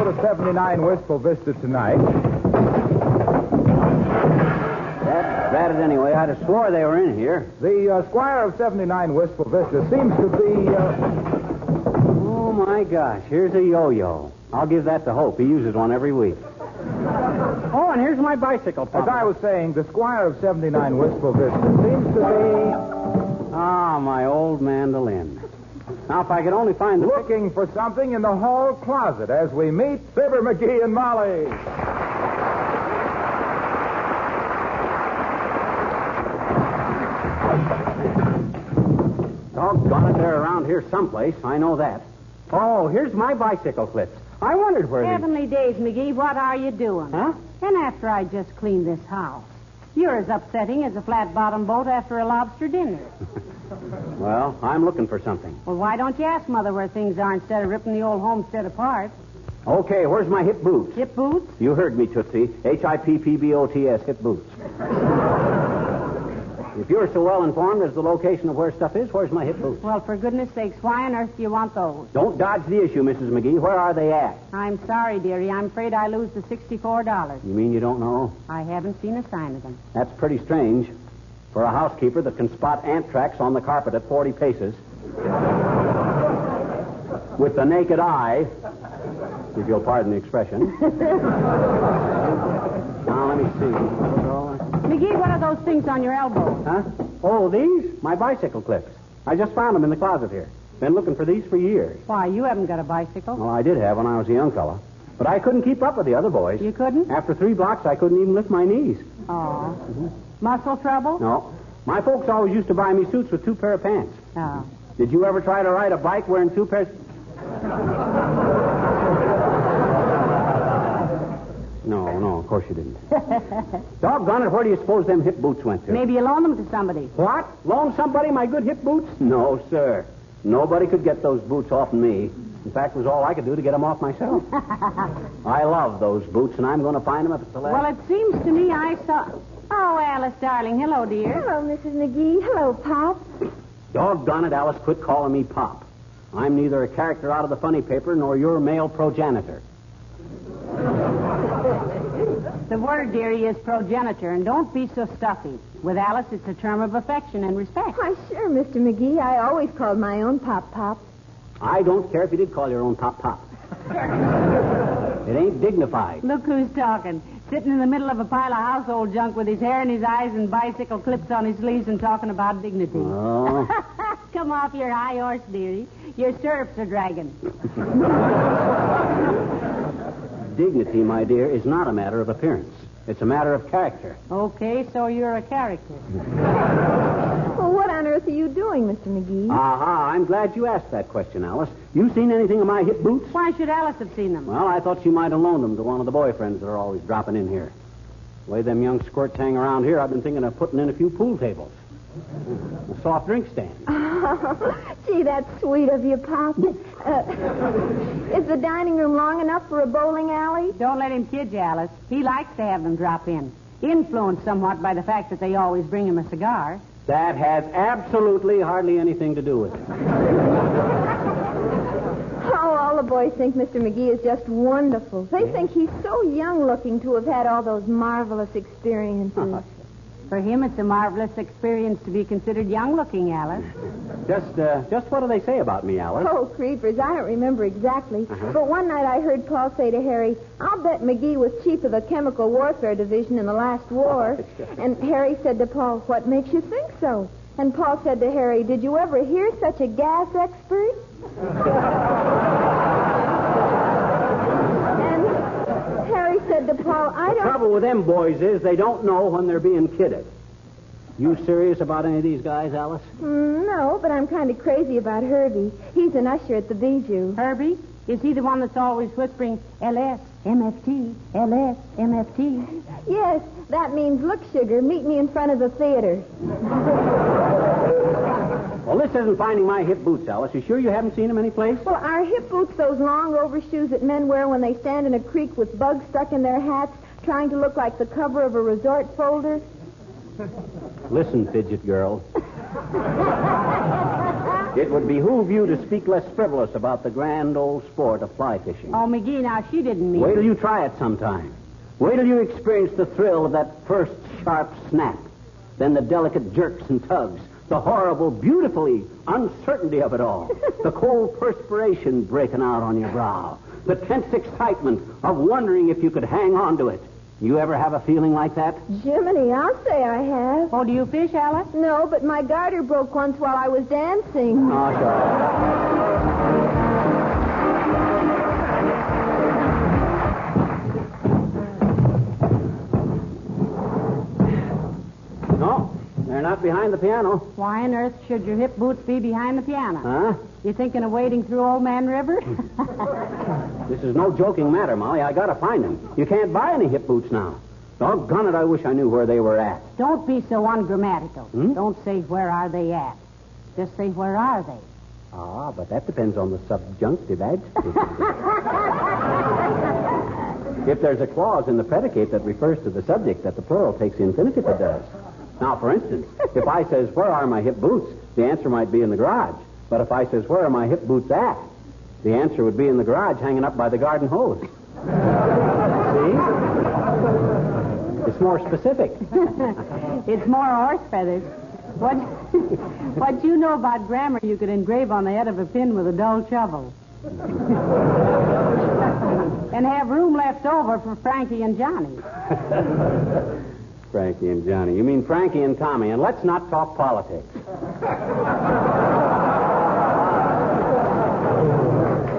to 79 Wistful Vista tonight. That's bad anyway. I'd have swore they were in here. The squire of 79 Wistful Vista seems to be... Oh, my gosh. Here's a yo-yo. I'll give that to Hope. He uses one every week. Oh, and here's my bicycle, Papa. As I was saying, the squire of 79 Wistful Vista seems to be... Ah, my old mandolin. Now, if I could only find the... Looking for something in the hall closet as we meet Fibber, McGee, and Molly. Doggone it, they're around here someplace. I know that. Oh, here's my bicycle clips. I wondered where Heavenly days, McGee, what are you doing? Huh? And after I just cleaned this house. You're as upsetting as a flat-bottom boat after a lobster dinner. Well, I'm looking for something. Well, why don't you ask Mother where things are instead of ripping the old homestead apart? Okay, where's my hip boots? Hip boots? You heard me, Tootsie. Hippboots, hip boots. If you're so well informed as the location of where stuff is, where's my hip boots? Well, for goodness sakes, why on earth do you want those? Don't dodge the issue, Mrs. McGee. Where are they at? I'm sorry, dearie. I'm afraid I lose the $64. You mean you don't know? I haven't seen a sign of them. That's pretty strange for a housekeeper that can spot ant tracks on the carpet at 40 paces. With the naked eye, if you'll pardon the expression. Now, let me see. McGee, what are those things on your elbow? Huh? Oh, these? My bicycle clips. I just found them in the closet here. Been looking for these for years. Why, you haven't got a bicycle. Well, I did have when I was a young fella. But I couldn't keep up with the other boys. You couldn't? After 3 blocks, I couldn't even lift my knees. Oh. Muscle trouble? No. My folks always used to buy me suits with 2 pair of pants. Oh. Did you ever try to ride a bike wearing 2 pairs? No, of course you didn't. Doggone it, where do you suppose them hip boots went to? Maybe you loaned them to somebody. What? Loan somebody my good hip boots? No, sir. Nobody could get those boots off me. In fact, it was all I could do to get them off myself. I love those boots, and I'm going to find them if it's the last. Well, it seems to me I saw... Oh, Alice, darling. Hello, dear. Hello, Mrs. McGee. Hello, Pop. Doggone it, Alice, quit calling me Pop. I'm neither a character out of the funny paper nor your male progenitor. The word, dearie, is progenitor, and don't be so stuffy. With Alice, it's a term of affection and respect. Why, sure, Mr. McGee. I always called my own Pop. I don't care if you did call your own Pop. It ain't dignified. Look who's talking. Sitting in the middle of a pile of household junk with his hair in his eyes and bicycle clips on his sleeves and talking about dignity. Oh. Come off your high horse, dearie. Your stirrups are dragging. Dignity, my dear, is not a matter of appearance. It's a matter of character. Okay, so you're a character. Well, what on earth are you doing, Mr. McGee? Aha, I'm glad you asked that question, Alice. You seen anything of my hip boots? Why should Alice have seen them? Well, I thought she might have loaned them to one of the boyfriends that are always dropping in here. The way them young squirts hang around here, I've been thinking of putting in a few pool tables. A soft drink stand. Oh, gee, that's sweet of you, Pop. Is the dining room long enough for a bowling alley? Don't let him kid you, Alice. He likes to have them drop in. Influenced somewhat by the fact that they always bring him a cigar. That has absolutely hardly anything to do with it. Oh, all the boys think Mr. McGee is just wonderful. They think he's so young-looking to have had all those marvelous experiences. For him, it's a marvelous experience to be considered young-looking, Alice. Just what do they say about me, Alice? Oh, creepers, I don't remember exactly. But one night I heard Paul say to Harry, I'll bet McGee was chief of the Chemical Warfare Division in the last war. And Harry said to Paul, what makes you think so? And Paul said to Harry, did you ever hear such a gas expert? And Harry said to Paul, I The don't... trouble with them boys is they don't know when they're being kidded. You serious about any of these guys, Alice? No, but I'm kind of crazy about Herbie. He's an usher at the Bijou. Herbie? Is he the one that's always whispering, LS, MFT, LS, MFT? Yes, that means, look, sugar, meet me in front of the theater. Well, this isn't finding my hip boots, Alice. You sure you haven't seen them anyplace? Well, are hip boots those long overshoes that men wear when they stand in a creek with bugs stuck in their hats, trying to look like the cover of a resort folder? Listen, fidget girl. It would behoove you to speak less frivolous about the grand old sport of fly fishing. Oh, McGee, now, she didn't mean Wait till you try it sometime. Wait till you experience the thrill of that first sharp snap. Then the delicate jerks and tugs. The horrible, beautifully uncertainty of it all. The cold perspiration breaking out on your brow. The tense excitement of wondering if you could hang on to it. You ever have a feeling like that? Jiminy, I'll say I have. Oh, do you fish, Alice? No, but my garter broke once while I was dancing. Oh, sure. No, they're not behind the piano. Why on earth should your hip boots be behind the piano? Huh? You thinking of wading through Old Man River? This is no joking matter, Molly. I gotta find them. You can't buy any hip boots now. Doggone it, I wish I knew where they were at. Don't be so ungrammatical. Don't say, where are they at? Just say, where are they? Ah, but that depends on the subjunctive adjective. If there's a clause in the predicate that refers to the subject that the plural takes the infinitive, it does. Now, for instance, if I says, where are my hip boots? The answer might be in the garage. But if I says, where are my hip boots at? The answer would be in the garage hanging up by the garden hose. See? It's more specific. It's more horse feathers. What you know about grammar, you could engrave on the head of a pin with a dull shovel. And have room left over for Frankie and Johnny. Frankie and Johnny. You mean Frankie and Tommy. And let's not talk politics.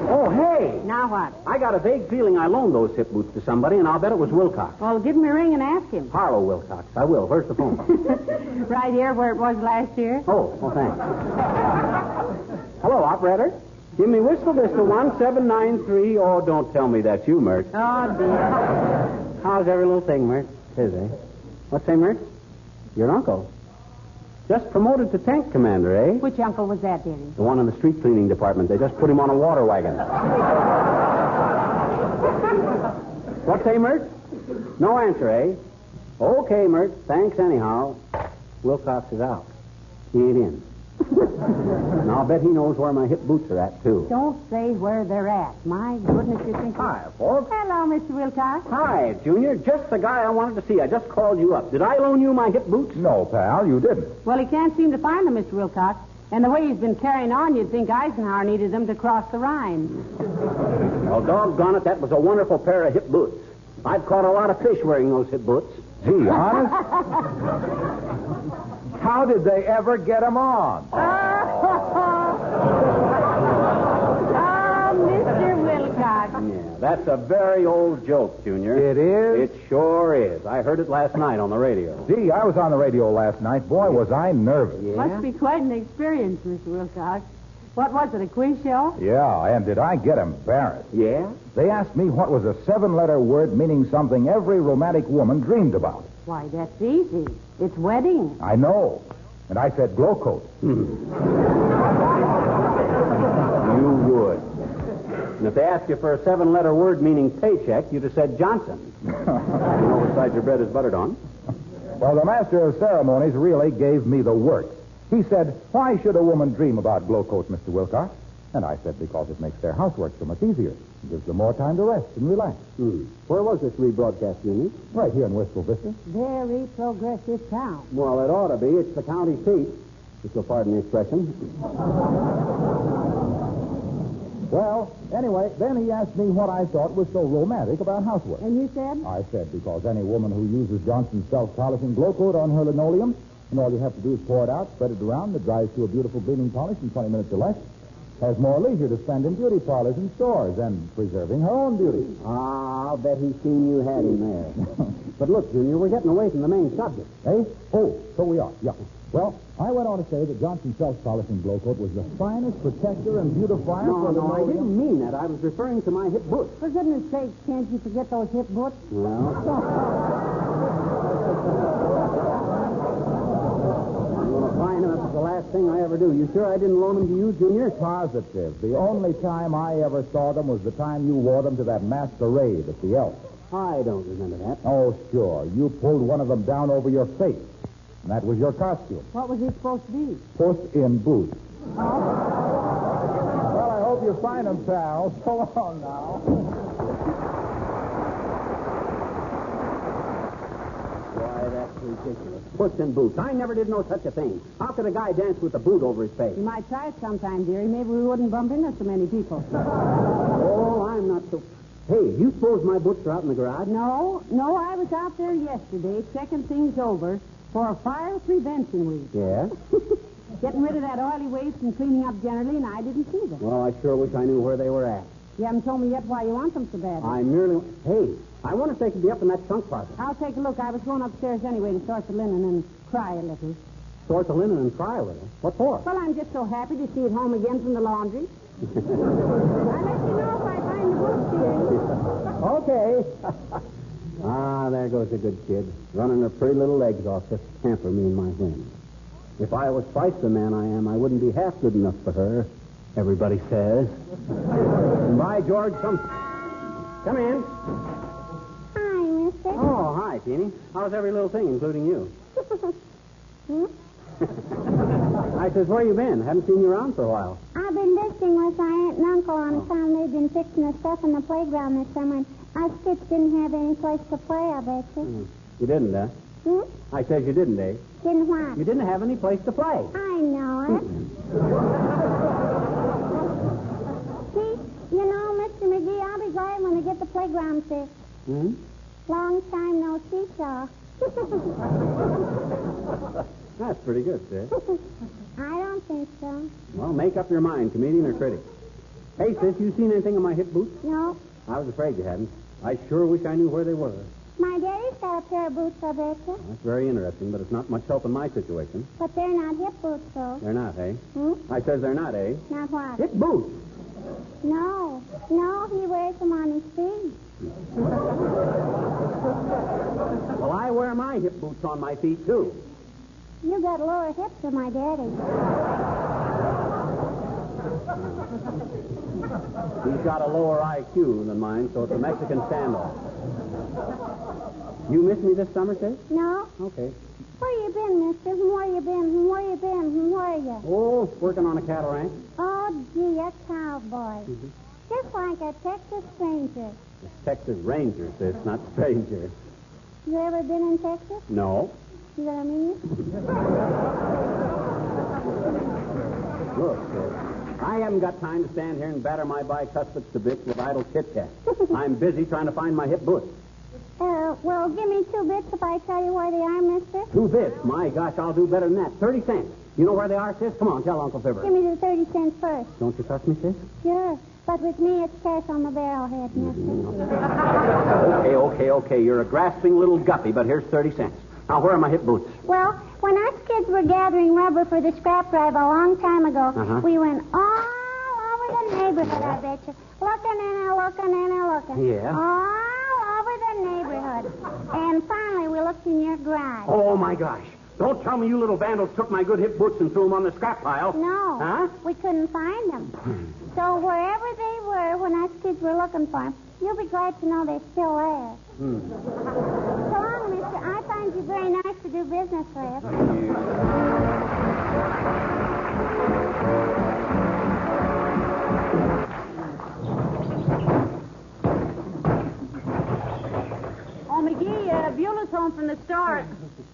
Oh, hey. Now what? I got a vague feeling I loaned those hip boots to somebody, and I'll bet it was Wilcox. Well, give him a ring and ask him. Harlow Wilcox. I will. Where's the phone? Right here where it was last year. Oh, thanks. Hello, operator. Give me Whistle Vista 1793. Oh, don't tell me that's you, Mert. Oh, dear. How's every little thing, Mert? His, eh? What's say, Mert? Your uncle. Just promoted to tank commander, eh? Which uncle was that, dearie? The one in the street cleaning department. They just put him on a water wagon. What say, Mert? No answer, eh? Okay, Mert. Thanks anyhow. Wilcox is out. He ain't in. Now, I'll bet he knows where my hip boots are at, too. Don't say where they're at. My goodness, you think... Hi, folks. Hello, Mr. Wilcox. Hi, Junior. Just the guy I wanted to see. I just called you up. Did I loan you my hip boots? No, pal, you didn't. Well, he can't seem to find them, Mr. Wilcox. And the way he's been carrying on, you'd think Eisenhower needed them to cross the Rhine. Well, doggone it, that was a wonderful pair of hip boots. I've caught a lot of fish wearing those hip boots. Gee, honest? How did they ever get them on? Mr. Wilcox. Yeah, that's a very old joke, Junior. It is? It sure is. I heard it last night on the radio. Gee, I was on the radio last night. Boy, was I nervous. Yeah? Must be quite an experience, Mr. Wilcox. What was it, a quiz show? Yeah, and did I get embarrassed? Yeah? They asked me what was a 7-letter word meaning something every romantic woman dreamed about. Why, that's easy. It's wedding. I know. And I said glow coat. You would. And if they asked you for a 7-letter word meaning paycheck, you'd have said Johnson. You know which side your bread is buttered on. Well, the master of ceremonies really gave me the works. He said, why should a woman dream about glow coat, Mr. Wilcox? And I said, because it makes their housework so much easier. It gives them more time to rest and relax. Where was this rebroadcast unit? Right here in Wistful Vista. Very progressive town. Well, it ought to be. It's the county seat. If you'll pardon the expression. Well, anyway, then he asked me what I thought was so romantic about housework. And you said? I said, because any woman who uses Johnson's self-polishing glow coat on her linoleum, and all you have to do is pour it out, spread it around, it dries to a beautiful gleaming polish in 20 minutes or less, has more leisure to spend in beauty parlors and stores and preserving her own beauty. Ah, I'll bet he's seen you had him there. But look, Junior, we're getting away from the main subject. Eh? Oh, so we are, yeah. Well, I went on to say that Johnson's self-polishing glow coat was the finest protector and beautifier for the I didn't mean that. I was referring to my hip boots. For goodness sake, can't you forget those hip boots? Well... Fine, that's the last thing I ever do. You sure I didn't loan them to you, Junior? Positive. The only time I ever saw them was the time you wore them to that masquerade at the Elk. I don't remember that. Oh, sure. You pulled one of them down over your face. And that was your costume. What was he supposed to be? Puss in Boots. Oh. you find them, pal. So long now. Why, that's ridiculous. Puss in boots. I never did know such a thing. How could a guy dance with a boot over his face? You might try it sometime, dearie. Maybe we wouldn't bump into so many people. Oh, I'm not so... Hey, you suppose my boots are out in the garage? No, I was out there yesterday checking things over for a fire prevention week. Yeah? Getting rid of that oily waste and cleaning up generally, and I didn't see them. Well, I sure wish I knew where they were at. You haven't told me yet why you want them so badly. I merely... Hey, I wonder if they could be up in that trunk closet. I'll take a look. I was going upstairs anyway to sort the linen and cry a little. Sort the linen and cry a little? What for? Well, I'm just so happy to see it home again from the laundry. I'll let you know if I find the boots, dearie. Okay. There goes a good kid, running her pretty little legs off just to pamper me and my whims. If I was twice the man I am, I wouldn't be half good enough for her, everybody says. Bye, George. Come in. Hi, mister. Oh, hi, Teeny. How's every little thing, including you? I says, where you been? Haven't seen you around for a while. I've been visiting with my aunt and uncle on town. They've been fixing the stuff in the playground this summer. Us kids didn't have any place to play, I bet you. You didn't, huh? I says you didn't, eh? Didn't what? You didn't have any place to play. I know it. See, you know, Mr. McGee, I'll be glad when they get the playground fixed. Long time no seesaw. That's pretty good, sis. I don't think so. Well, make up your mind, comedian or critic. Hey, sis, you seen anything in my hip boots? No. I was afraid you hadn't. I sure wish I knew where they were. My daddy's got a pair of boots, I bet you. That's very interesting, but it's not much help in my situation. But they're not hip boots, though. They're not, eh? I says they're not, eh? Not what? Hip boots. No, he wears them on his feet. Well, I wear my hip boots on my feet, too. You got lower hips than my daddy. He's got a lower IQ than mine, so it's a Mexican standoff. You miss me this summer, sis? No? Okay. Where you been, mister? Where you been? Where you been? Where are you? Oh, working on a cattle ranch. Oh, gee, a cowboy. Just like a Texas stranger. A Texas Ranger, sis, not stranger. You ever been in Texas? No. You know what I mean? Look, sis, I haven't got time to stand here and batter my bicuspids to bits with idle chit-chat. I'm busy trying to find my hip boots. Well, give me 2 bits if I tell you where they are, mister. 2 bits? My gosh, I'll do better than that. 30 cents. You know where they are, sis? Come on, tell Uncle Fibber. Give me the 30 cents first. Don't you trust me, sis? Sure. But with me, it's cash on the barrelhead, mister. Okay. You're a grasping little guppy, but here's 30 cents. Now, where are my hip boots? Well, when us kids were gathering rubber for the scrap drive a long time ago, we went all over the neighborhood, I bet you. Looking and looking. Yeah? All over the neighborhood. And finally, we looked in your garage. Oh, my gosh. Don't tell me you little vandals took my good hip boots and threw them on the scrap pile. No. Huh? We couldn't find them. So wherever they were when us kids were looking for them, you'll be glad to know they're still there. So long, mister. I find you very nice to do business with. Oh, McGee, Beulah's home from the store.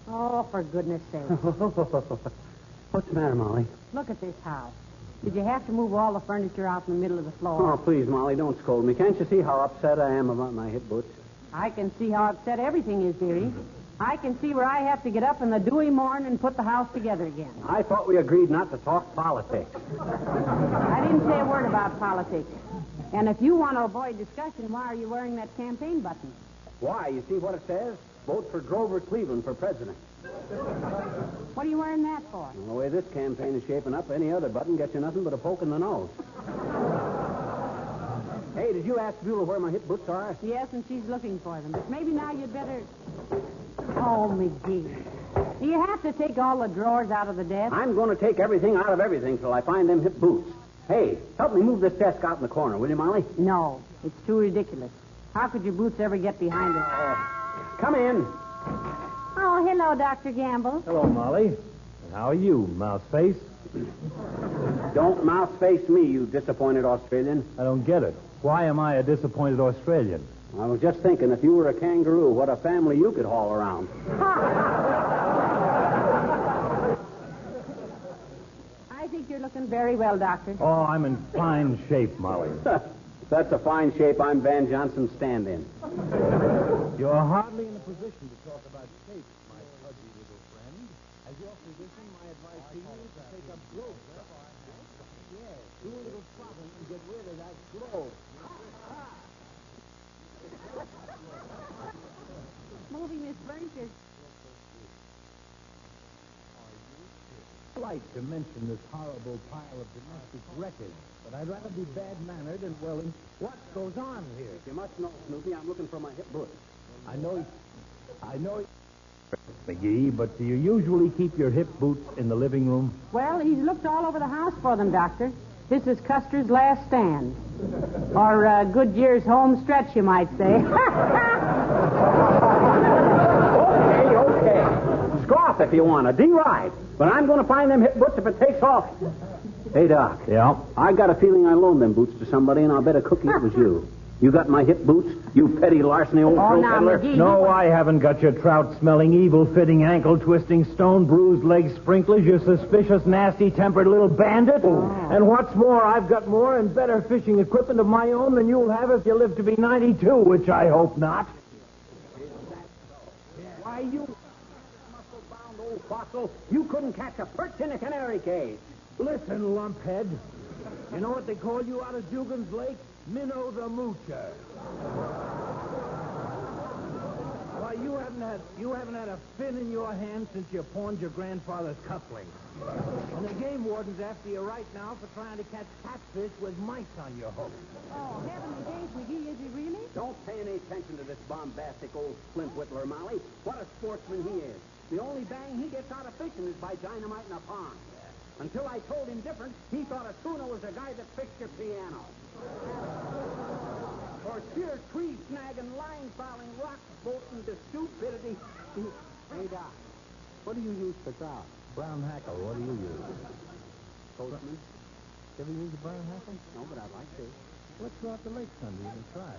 Oh, for goodness sake. What's the matter, Molly? Look at this house. Did you have to move all the furniture out in the middle of the floor? Oh, please, Molly, don't scold me. Can't you see how upset I am about my hip boots? I can see how upset everything is, dearie. I can see where I have to get up in the dewy morning and put the house together again. I thought we agreed not to talk politics. I didn't say a word about politics. And if you want to avoid discussion, why are you wearing that campaign button? Why? You see what it says? Vote for Grover Cleveland for president. What are you wearing that for? Well, the way this campaign is shaping up, any other button gets you nothing but a poke in the nose. Hey, did you ask Beulah where my hip boots are? Yes, and she's looking for them. But maybe now you'd better... Oh, McGee. Do you have to take all the drawers out of the desk? I'm going to take everything out of everything till I find them hip boots. Hey, help me move this desk out in the corner, will you, Molly? No, it's too ridiculous. How could your boots ever get behind it? Come in. Oh, hello, Dr. Gamble. Hello, Molly. How are you, mouse face? Don't mouse-face me, you disappointed Australian. I don't get it. Why am I a disappointed Australian? I was just thinking, if you were a kangaroo, what a family you could haul around. I think you're looking very well, Doctor. Oh, I'm in fine shape, Molly. That's a fine shape I'm Van Johnson's stand-in. You're hardly in a position to talk about shape, my fuzzy little friend. As your physician, my advice to you is to take up growth. Yes, do a little trotting and get rid of that glow. Moving Miss Blanchard. I'd like to mention this horrible pile of domestic wreckage, but I'd rather be bad-mannered and, well, what goes on here? You must know, Snoopy, I'm looking for my hip boot. I know, McGee, but do you usually keep your hip boots in the living room? Well, he's looked all over the house for them, Doctor. This is Custer's last stand. Or Goodyear's home stretch, you might say. Okay. Scoff if you want to. D-ride. But I'm going to find them hip boots if it takes off. Hey, Doc. Yeah? I got a feeling I loaned them boots to somebody, and I'll bet a cookie it was you. You got my hip boots, you petty larceny old Oh, throat now, peddler? McGee. No, I haven't got your trout-smelling, evil-fitting, ankle-twisting, stone-bruised leg sprinklers, you suspicious, nasty-tempered little bandit. And what's more, I've got more and better fishing equipment of my own than you'll have if you live to be 92, which I hope not. Why, you muscle-bound old fossil, you couldn't catch a perch in a canary cage. Listen, lumphead. You know what they call you out of Jugan's Lake? Minnow the Moocher. Why, you haven't had a fin in your hand since you pawned your grandfather's cufflinks. And the game warden's after you right now for trying to catch catfish with mice on your hook. Oh, heavenly days, McGee, is he really? Don't pay any attention to this bombastic old flint whittler, Molly. What a sportsman he is. The only bang he gets out of fishing is by dynamite in a pond. Until I told him different, he thought a tuna was a guy that fixed your piano. Or sheer tree snagging, line fouling, rock bolting to stupidity. Hey, Doc, what do you use for trout? Brown hackle, what do you use? Coachman? Ever use a brown hackle? No, but I'd like to. Let's go out the lake Sunday and try.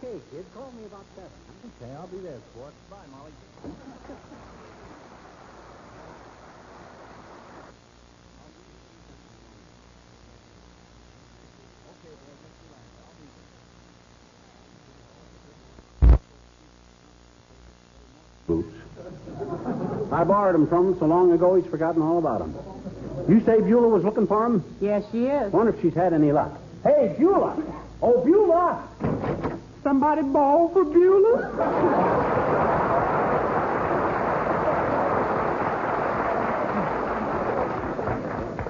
Okay, kid, call me about 7. Okay, I'll be there, sport. Bye, Molly. Boots. I borrowed them from him so long ago he's forgotten all about them. You say Beulah was looking for him? Yes, she is. Wonder if she's had any luck. Hey, Beulah! Oh, Beulah! Somebody bawl for Beulah?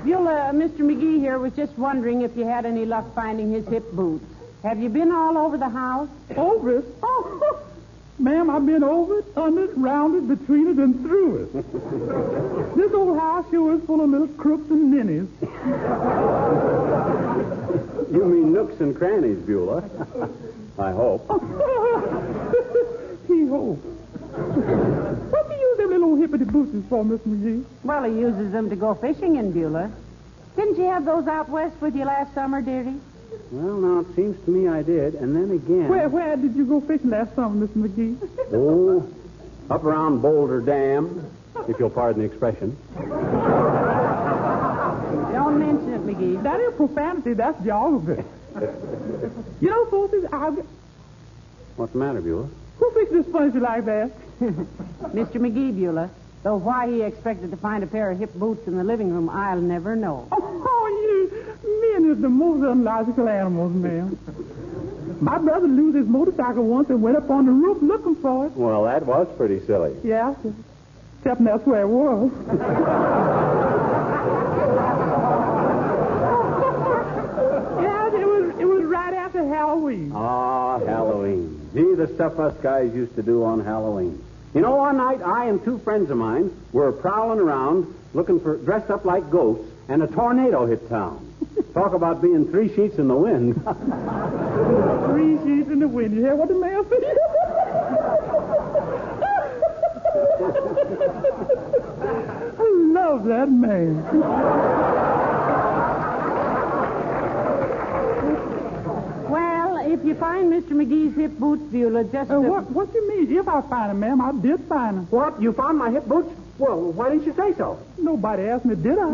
Beulah, Mr. McGee here was just wondering if you had any luck finding his hip boots. Have you been all over the house? Over it? Oh, ma'am, I've been over it, under it, round it, between it, and through it. This old house sure is full of little crooks and ninnies. You mean nooks and crannies, Beulah. I hope. He hopes. What do you use them little old hippity boots for, Miss McGee? Well, he uses them to go fishing in Beulah. Didn't you have those out west with you last summer, dearie? Well, now, it seems to me I did, and then again... Where did you go fishing last summer, Miss McGee? Oh, up around Boulder Dam, if you'll pardon the expression. Don't mention it, McGee. That ain't profanity, that's geography. You know, folks, What's the matter, Beulah? who fixed this furniture like that? Mr. McGee, Beulah. Though why he expected to find a pair of hip boots in the living room, I'll never know. Oh, men is the most unlogical animals, ma'am. My brother lose his motorcycle once and went up on the roof looking for it. Well, that was pretty silly. Yeah, except that's where it was. Yeah, it was right after Halloween. Ah, Halloween. Gee, the stuff us guys used to do on Halloween. You know, one night, I and 2 friends of mine were prowling around dressed up like ghosts, and a tornado hit town. Talk about being 3 sheets in the wind. 3 sheets in the wind. You hear what the man said? I love that man. find Mr. McGee's hip boots, Beulah? Just What do you mean? If I find them, ma'am, I did find them. What? You found my hip boots? Well, why didn't you say so? Nobody asked me, did I?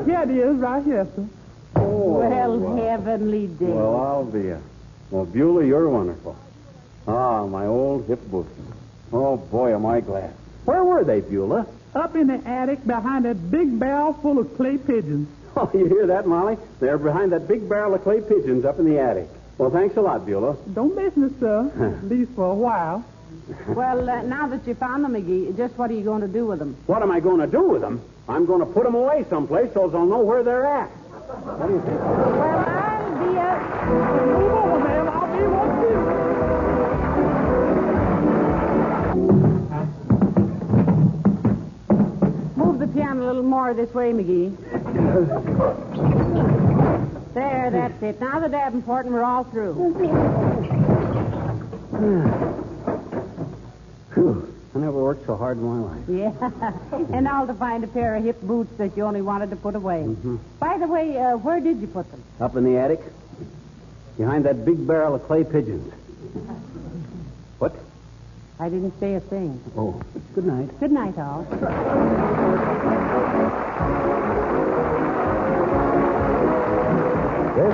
Here it is, right here, sir. Well, heavenly day. Well, I'll be a... Well, Beulah, you're wonderful. Ah, my old hip boots. Oh, boy, am I glad. Where were they, Beulah? Up in the attic behind that big barrel full of clay pigeons. Oh, you hear that, Molly? They're behind that big barrel of clay pigeons up in the attic. Well, thanks a lot, Beulah. Don't miss me, sir. At least for a while. Well, now that you found them, McGee, just what are you going to do with them? What am I going to do with them? I'm going to put them away someplace so they'll know where they're at. What do you think? Well, I'll be Move over, ma'am. I'll be one too. Move the piano a little more this way, McGee. There, that's it. Now the Davenport, and we're all through. Whew. I never worked so hard in my life. Yeah. And all to find a pair of hip boots that you only wanted to put away. Mm-hmm. By the way, where did you put them? Up in the attic, behind that big barrel of clay pigeons. What? I didn't say a thing. Oh, good night. Good night, all. This